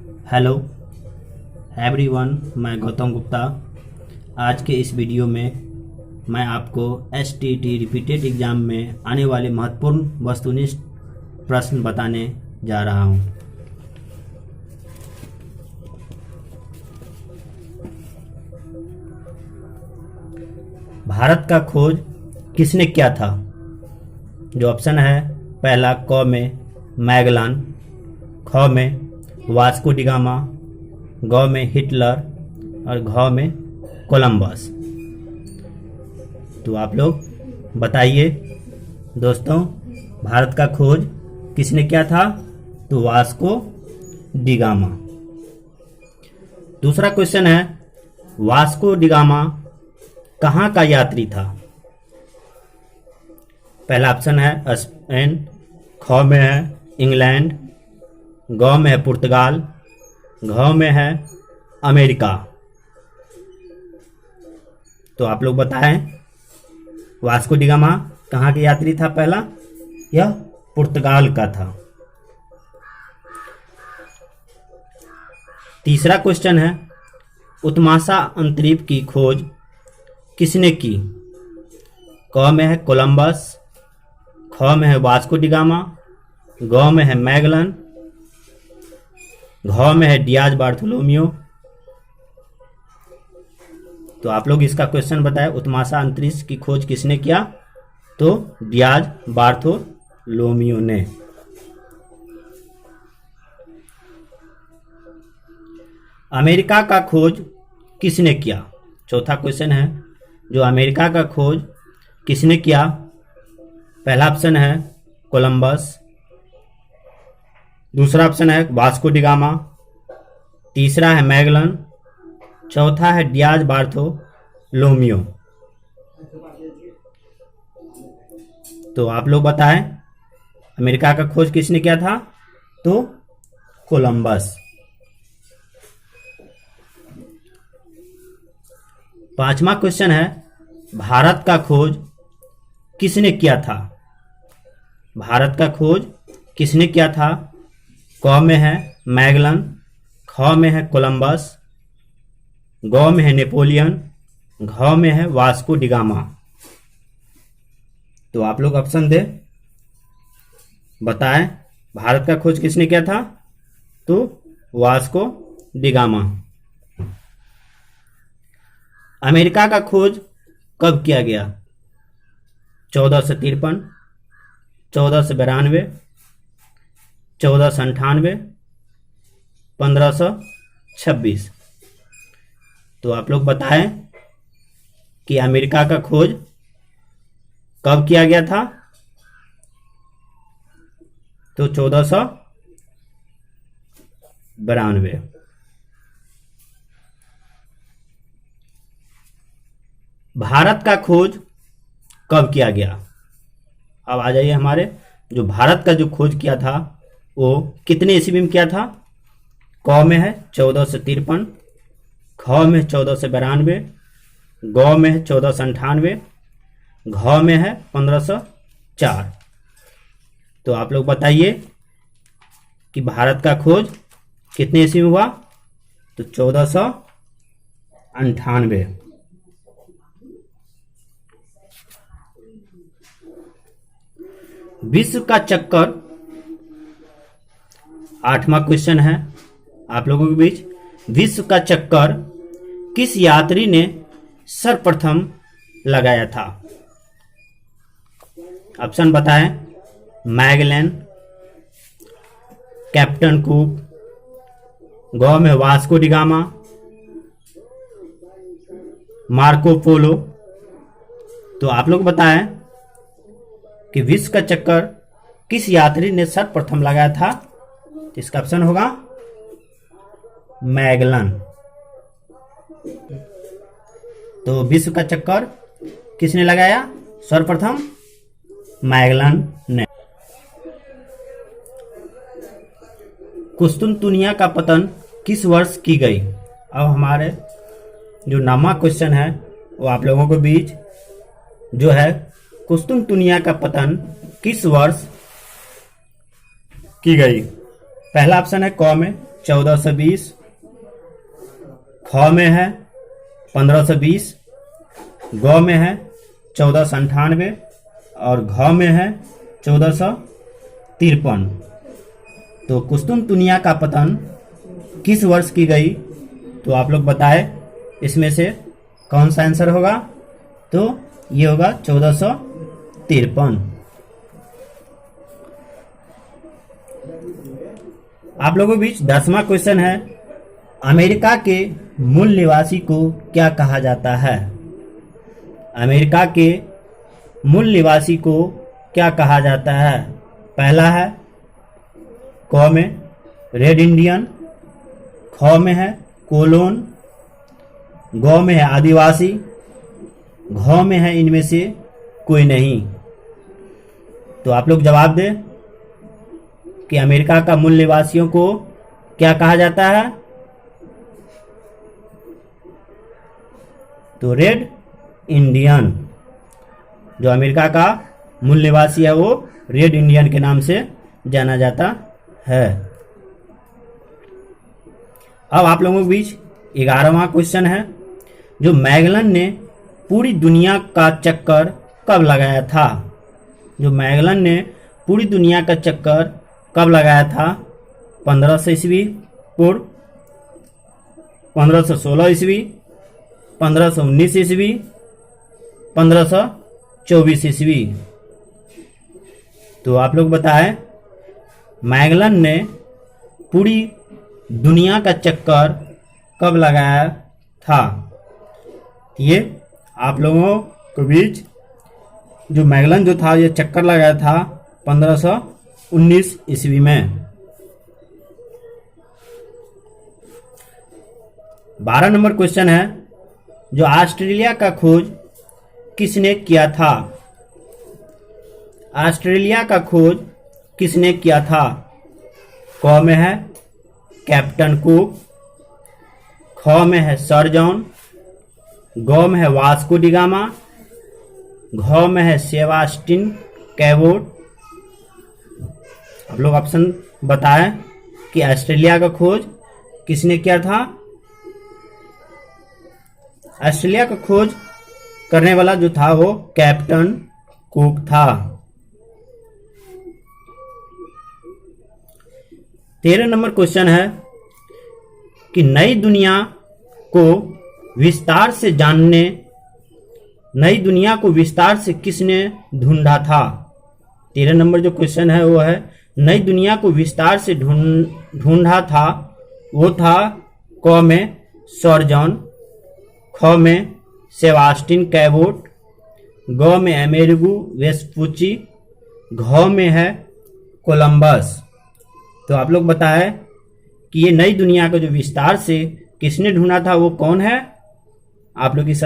Hello everyone, मैं गौतम गुप्ता। आज के इस वीडियो में मैं आपको एसटीटी रिपीटेड एग्ज़ाम में आने वाले महत्वपूर्ण वस्तुनिष्ठ प्रश्न बताने जा रहा हूं। भारत का खोज किसने किया था? जो ऑप्शन है, पहला क में मैगलन, ख में वास्को डिगामा, ग में हिटलर और घ में कोलंबस। तो आप लोग बताइए दोस्तों, भारत का खोज किसने किया था? तो वास्को डिगामा। दूसरा क्वेश्चन है, वास्को डिगामा कहाँ का यात्री था? पहला ऑप्शन है स्पेन, ख में है इंग्लैंड, ग में है पुर्तगाल, घ में है अमेरिका। तो आप लोग बताएं, वास्को डिगामा कहाँ के यात्री था? पहला, यह पुर्तगाल का था। तीसरा क्वेश्चन है, उत्माशा अंतरीप की खोज किसने की? क में है कोलंबस, ख में है वास्को डिगामा, ग में है मैगलन, घ में है डियाज बार्थोलोमियो। तो आप लोग इसका क्वेश्चन बताएं, उत्माशा अंतरिक्ष की खोज किसने किया? तो डियाज बार्थोलोमियो ने। अमेरिका का खोज किसने किया? चौथा क्वेश्चन है, जो अमेरिका का खोज किसने किया? पहला ऑप्शन है कोलंबस, दूसरा ऑप्शन है वास्को डिगामा, तीसरा है मैगलन, चौथा है डियाज बार्थोलोमियो। तो आप लोग बताएं, अमेरिका का खोज किसने किया था? तो कोलंबस। पांचवा क्वेश्चन है, भारत का खोज किसने किया था? भारत का खोज किसने किया था? क में है मैगलन, ख में है कोलंबस, ग में है नेपोलियन, घ में है वास्को डिगामा। तो आप लोग ऑप्शन दे, बताएं, भारत का खोज किसने किया था? तो वास्को डिगामा। अमेरिका का खोज कब किया गया? 1453, 1492, 1498, 1526। तो आप लोग बताएं कि अमेरिका का खोज कब किया गया था? तो 1492। भारत का खोज कब किया गया? अब आ जाइए, हमारे जो भारत का जो खोज किया था वो कितने ईस्वी में किया था? क में है 1453, ख में 1492, ग में है 1498, घ में है 1504। तो आप लोग बताइए कि भारत का खोज कितने ईस्वी में हुआ? तो 1498। विश्व का चक्कर, आठवां क्वेश्चन है आप लोगों के बीच। विश्व का चक्कर किस यात्री ने सर्वप्रथम लगाया था? ऑप्शन बताएं, मैगलन, कैप्टन कुक, ग में वास्को डिगामा, मार्को पोलो। तो आप लोग बताएं कि विश्व का चक्कर किस यात्री ने सर्वप्रथम लगाया था? इसका ऑप्शन होगा मैगलन। तो विश्व का चक्कर किसने लगाया सर्वप्रथम? मैगलन ने। कुस्तुनतुनिया का पतन किस वर्ष की गई? अब हमारे जो नामा क्वेश्चन है वो आप लोगों के बीच जो है, कुस्तुनतुनिया का पतन किस वर्ष की गई? पहला ऑप्शन है क में 1420, ख में है 1520, ग में है 1498 और घ में है 1453। तो कुस्तुनतुनिया का पतन किस वर्ष की गई? तो आप लोग बताएं इसमें से कौन सा आंसर होगा? तो ये होगा 1453। आप लोगों के बीच 10वां क्वेश्चन है, अमेरिका के मूल निवासी को क्या कहा जाता है? अमेरिका के मूल निवासी को क्या कहा जाता है? पहला है क में रेड इंडियन, ख में है कोलोन, ग में है आदिवासी, घ में है इनमें से कोई नहीं। तो आप लोग जवाब दें कि अमेरिका का मूल निवासियों को क्या कहा जाता है? तो रेड इंडियन। जो अमेरिका का मूल निवासी है वो रेड इंडियन के नाम से जाना जाता है। अब आप लोगों के बीच 11वां क्वेश्चन है, जो मैगलन ने पूरी दुनिया का चक्कर कब लगाया था? जो मैगलन ने पूरी दुनिया का चक्कर कब लगाया था? 1500 ईस्वी पूर्व, 1516 ईस्वी, 1519 ईस्वी, 1524 ईस्वी। तो आप लोग बताएं मैगलन ने पूरी दुनिया का चक्कर कब लगाया था? ये आप लोगों के बीच जो मैगलन जो था ये चक्कर लगाया था 1519 ईस्वी में। 12 नंबर क्वेश्चन है, जो ऑस्ट्रेलिया का खोज किसने किया था? ऑस्ट्रेलिया का खोज किसने किया था? क में है कैप्टन कुक, ख में है सर जॉन, ग में है वास्को डी गामा, घ में है सेबास्टिन कैबोट। आप लोग ऑप्शन बताएं कि ऑस्ट्रेलिया का खोज किसने किया था? ऑस्ट्रेलिया का खोज करने वाला जो था वो कैप्टन कुक था। 13 नंबर क्वेश्चन है कि नई दुनिया को विस्तार से किसने ढूंढा था? 13 नंबर जो क्वेश्चन है वो है, नई दुनिया को विस्तार से ढूंढा था, वो था क में सर जॉन, ख में सेबास्टिन कैबोट, ग में अमेरिगो वेस्पुची, घ में है कोलंबस। तो आप लोग बताएं कि ये नई दुनिया को जो विस्तार से किसने ढूंढा था वो कौन है? आप लोग इस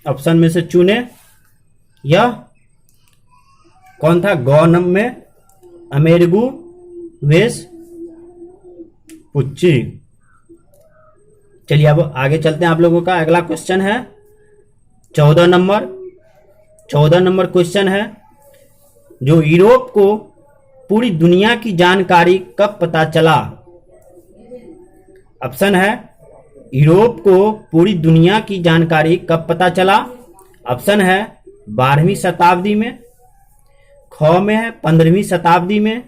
ऑप्शन में से चुने। यह कौन था? ग में अमेरिगो वेस्पुची। चलिए अब आगे चलते हैं। आप लोगों का अगला क्वेश्चन है 14 नंबर क्वेश्चन है, जो यूरोप को पूरी दुनिया की जानकारी कब पता चला? ऑप्शन है यूरोप को पूरी दुनिया की जानकारी कब पता चला? ऑप्शन है 12वीं शताब्दी में, ख में है 15वीं शताब्दी में,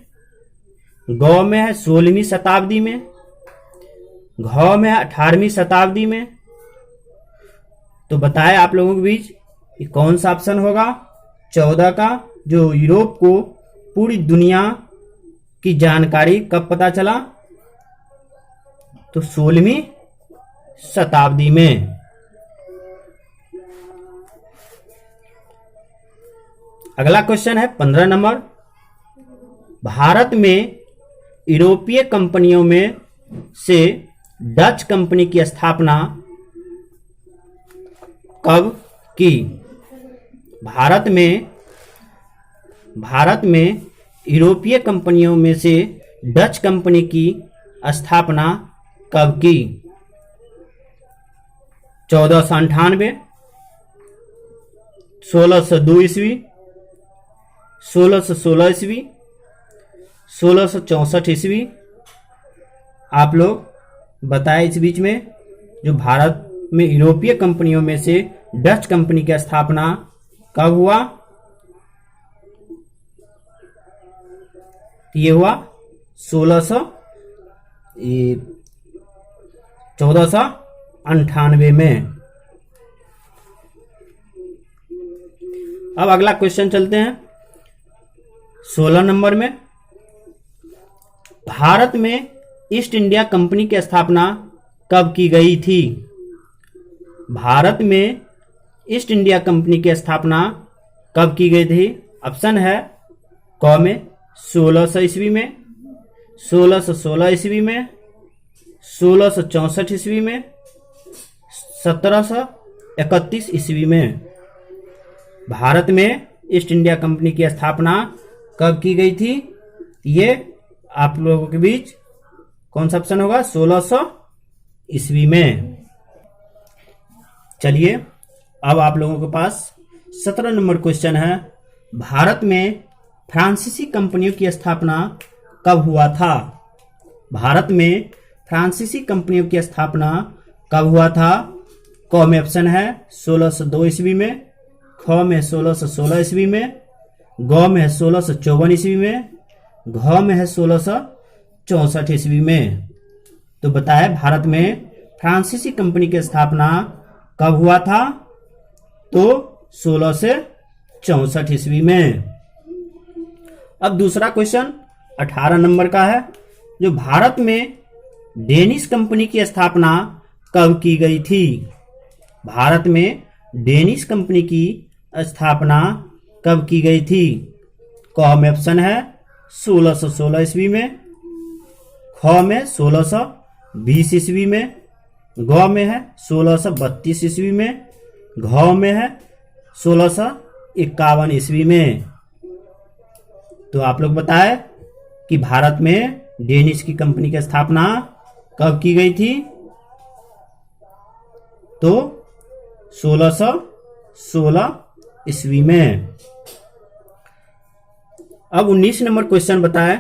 ग में है 16वीं शताब्दी में, घ में है 18वीं शताब्दी में। तो बताएं आप लोगों के बीच ये कौन सा ऑप्शन होगा? 14 का, जो यूरोप को पूरी दुनिया की जानकारी कब पता चला? तो 16वीं शताब्दी में। अगला क्वेश्चन है 15 नंबर, भारत में यूरोपीय कंपनियों में से डच कंपनी की स्थापना कब की? भारत में यूरोपीय कंपनियों में से डच कंपनी की स्थापना कब की? 1498, 1602 ईस्वी, 1616 ईस्वी, 1664 ईस्वी, आप लोग बताएं इस बीच में, जो भारत में यूरोपीय कंपनियों में से डच कंपनी की स्थापना कब हुआ? ये हुआ 1498 में। अब अगला क्वेश्चन चलते हैं 16 नंबर में। भारत में ईस्ट इंडिया कंपनी की स्थापना कब की गई थी? भारत में ईस्ट इंडिया कंपनी की स्थापना कब की गई थी? ऑप्शन है क में 1600 ईस्वी में, 1616 ईस्वी में, 1664 ईस्वी में, 1731 ईस्वी में। भारत में ईस्ट इंडिया कंपनी की स्थापना कब की गई थी? ये आप लोगों के बीच कौन सा ऑप्शन होगा? 1600 ईस्वी में। चलिए अब आप लोगों के पास 17 नंबर क्वेश्चन है। भारत में फ्रांसीसी कंपनियों की स्थापना कब हुआ था? भारत में फ्रांसीसी कंपनियों की स्थापना कब हुआ था? क में ऑप्शन है 1602 ईस्वी में, ख में 1616 ईस्वी में, ग में है 1654 ईस्वी में, घ में है 1664 ईस्वी में। तो बताए भारत में फ्रांसीसी कंपनी की स्थापना कब हुआ था? तो 1664 ईस्वी में। अब दूसरा क्वेश्चन 18 नंबर का है, जो भारत में डेनिश कंपनी की स्थापना कब की गई थी? भारत में डेनिश कंपनी की स्थापना कब की गई थी? क में ऑप्शन है 1616 ईस्वी में, ख में 1620 ईस्वी में, ग में है 1632 ईस्वी में, घ में है 1651 ईस्वी में। तो आप लोग बताएं कि भारत में डेनिश की कंपनी की स्थापना कब की गई थी? तो 1616 ईस्वी में। अब 19 नंबर क्वेश्चन बताएं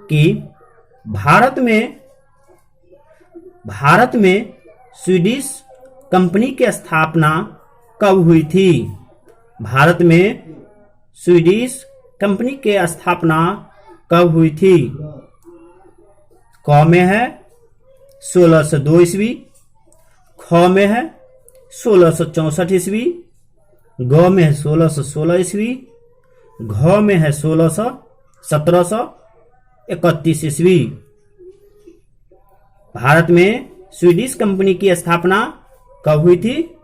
कि भारत में स्वीडिश कंपनी की स्थापना कब हुई थी? भारत में स्वीडिश कंपनी की स्थापना कब हुई थी? क में है 1602 ईस्वी, ख में है 1664 ईस्वी, ग में है 1616 ईस्वी, घ में है 1731 ईस्वी। भारत में स्वीडिश कंपनी की स्थापना कब हुई थी?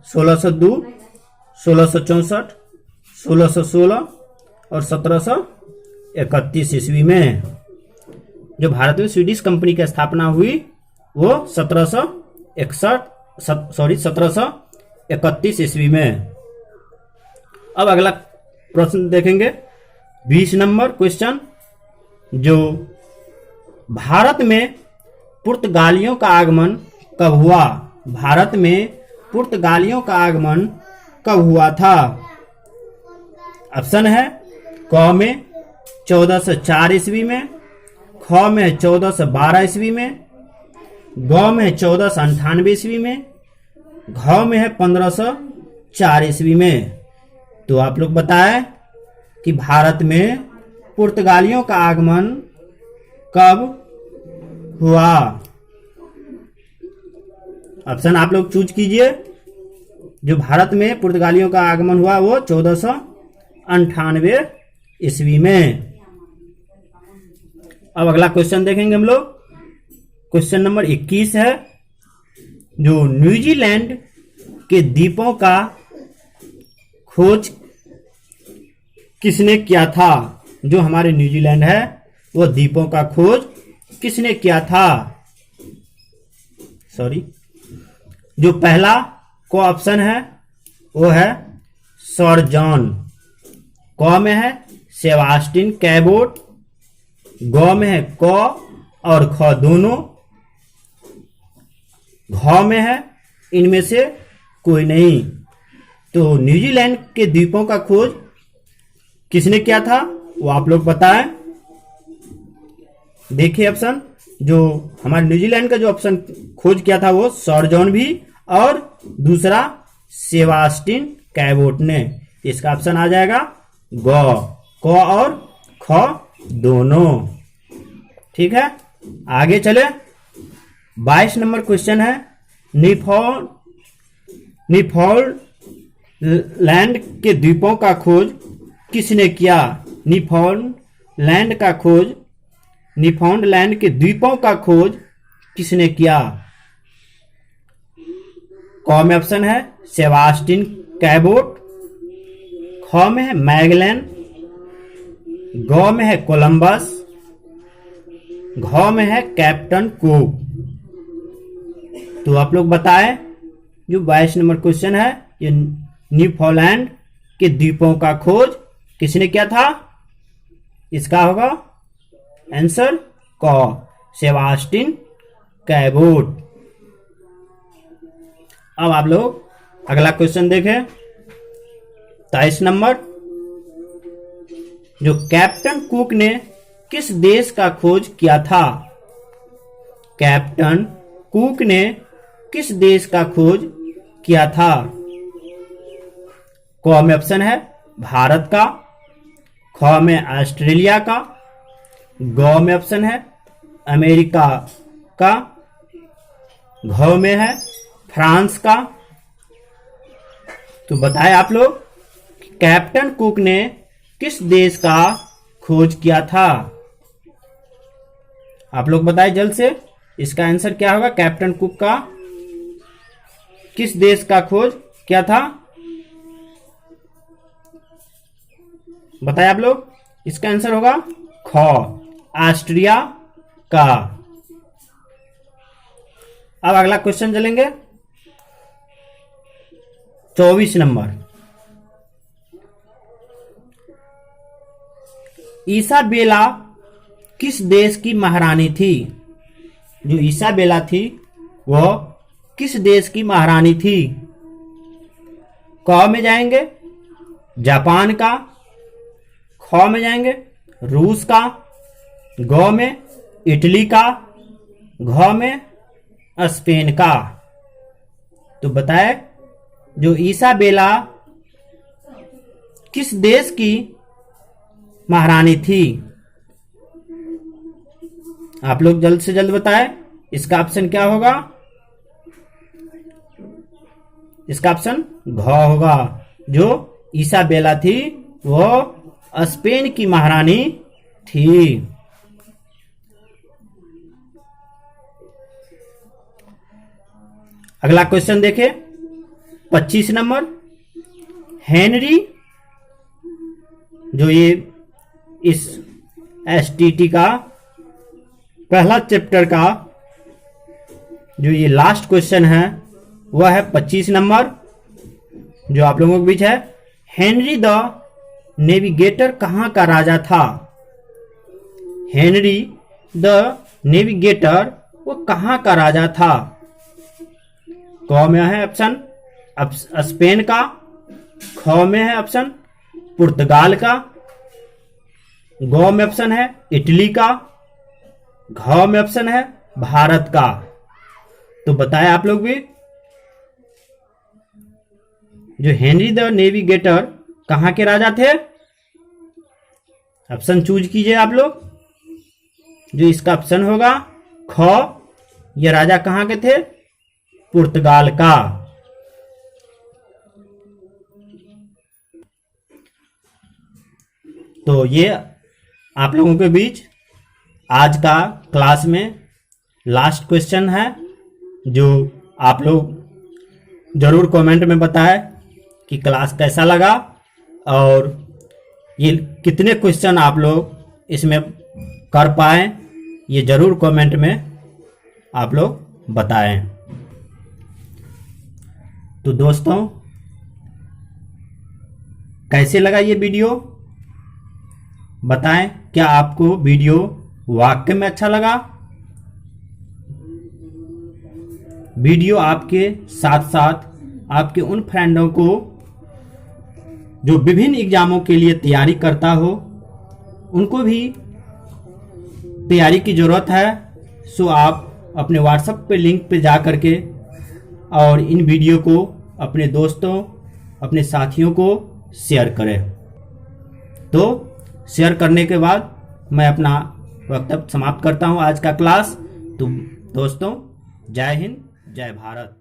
सोलह सौ 1664, 1616 और 1731 ईस्वी में। जो भारत में स्वीडिश कंपनी की स्थापना हुई वो 1731 ईस्वी में। अब अगला प्रश्न देखेंगे 20 नंबर क्वेश्चन, जो भारत में पुर्तगालियों का आगमन कब हुआ? भारत में पुर्तगालियों का आगमन कब हुआ था? ऑप्शन है क में 1404 ईस्वी में, ख में 1412 ईस्वी में, ग में 1498 ईस्वी में, घ में है 1504 ईस्वी में। तो आप लोग बताएं कि भारत में पुर्तगालियों का आगमन कब हुआ? ऑप्शन आप लोग चूज कीजिए। जो भारत में पुर्तगालियों का आगमन हुआ वो 1498 ईस्वी में। अब अगला क्वेश्चन देखेंगे हम लोग। क्वेश्चन नंबर 21 है, जो न्यूजीलैंड के द्वीपों का खोज किसने किया था? जो हमारे न्यूजीलैंड है वो द्वीपों का खोज किसने किया था? जो पहला को ऑप्शन है वो है सर जॉन, क में है सेबास्टिन कैबोट, ग में है क और ख दोनों, घ में है इनमें से कोई नहीं। तो न्यूजीलैंड के द्वीपों का खोज किसने किया था? वो आप लोग बताएं। देखिए ऑप्शन, जो हमारे न्यूजीलैंड का जो ऑप्शन खोज किया था वो सर जॉन भी, और दूसरा सेबास्टिन कैबोट ने। इसका ऑप्शन आ जाएगा ग, क और ख दोनों। ठीक है, आगे चले। 22 नंबर क्वेश्चन है, न्यूफाउंडलैंड के द्वीपों का खोज किसने किया? न्यूफाउंडलैंड के द्वीपों का खोज किसने किया? क में ऑप्शन है सेबास्टिन कैबोट, ख में है मैगेलन, ग में है कोलंबस, घ में है कैप्टन कुक। तो आप लोग बताएं, जो 22 नंबर क्वेश्चन है, ये न्यूफाउंडलैंड के द्वीपों का खोज किसने किया था? इसका होगा आंसर क, सेबास्टिन कैबोट। अब आप लोग अगला क्वेश्चन देखें, 23 नंबर, जो कैप्टन कुक ने किस देश का खोज किया था? कैप्टन कुक ने किस देश का खोज किया था? क में ऑप्शन है भारत का, ख में ऑस्ट्रेलिया का, ग में ऑप्शन है अमेरिका का, घ में है फ्रांस का। तो बताएं आप लोग, कैप्टन कुक ने किस देश का खोज किया था? आप लोग बताएं जल्द से, इसका आंसर क्या होगा? कैप्टन कुक का किस देश का खोज किया था? बताएं आप लोग, इसका आंसर होगा ख, ऑस्ट्रिया का। अब अगला क्वेश्चन चलेंगे, 24 नंबर, इसाबेला किस देश की महारानी थी? जो इसाबेला थी वह किस देश की महारानी थी? क में जाएंगे जापान का, ख में जाएंगे रूस का, ग में इटली का, घ में स्पेन का। तो बताए, जो इसाबेला किस देश की महारानी थी? आप लोग जल्द से जल्द बताएं, इसका ऑप्शन क्या होगा? इसका ऑप्शन घ होगा। जो इसाबेला थी वो स्पेन की महारानी थी। अगला क्वेश्चन देखें, 25 नंबर, हेनरी, जो ये इस एसटीटी का पहला चैप्टर का जो ये लास्ट क्वेश्चन है वह है 25 नंबर, जो आप लोगों के बीच है। हेनरी द नेविगेटर कहां का राजा था? हेनरी द नेविगेटर वो कहां का राजा था? क में है ऑप्शन स्पेन का, ख में है ऑप्शन पुर्तगाल का, ग में ऑप्शन है इटली का, घ में ऑप्शन है भारत का। तो बताएं आप लोग भी, जो हेनरी द नेविगेटर कहां के राजा थे? ऑप्शन चूज कीजिए आप लोग। जो इसका ऑप्शन होगा ख, ये राजा कहां के थे? पुर्तगाल का। तो ये आप लोगों के बीच आज का क्लास में लास्ट क्वेश्चन है, जो आप लोग जरूर कमेंट में बताएं कि क्लास कैसा लगा और ये कितने क्वेश्चन आप लोग इसमें कर पाए, ये जरूर कमेंट में आप लोग बताएं। तो दोस्तों, कैसे लगा ये वीडियो? बताएं, क्या आपको वीडियो वाकई में अच्छा लगा? वीडियो आपके साथ साथ आपके उन फ्रेंडों को जो विभिन्न एग्जामों के लिए तैयारी करता हो उनको भी तैयारी की ज़रूरत है। सो आप अपने व्हाट्सएप पे लिंक पे जा करके और इन वीडियो को अपने दोस्तों, अपने साथियों को शेयर करें। तो शेयर करने के बाद मैं अपना वक्तव्य समाप्त करता हूं आज का क्लास। तो दोस्तों, जय हिंद, जय भारत।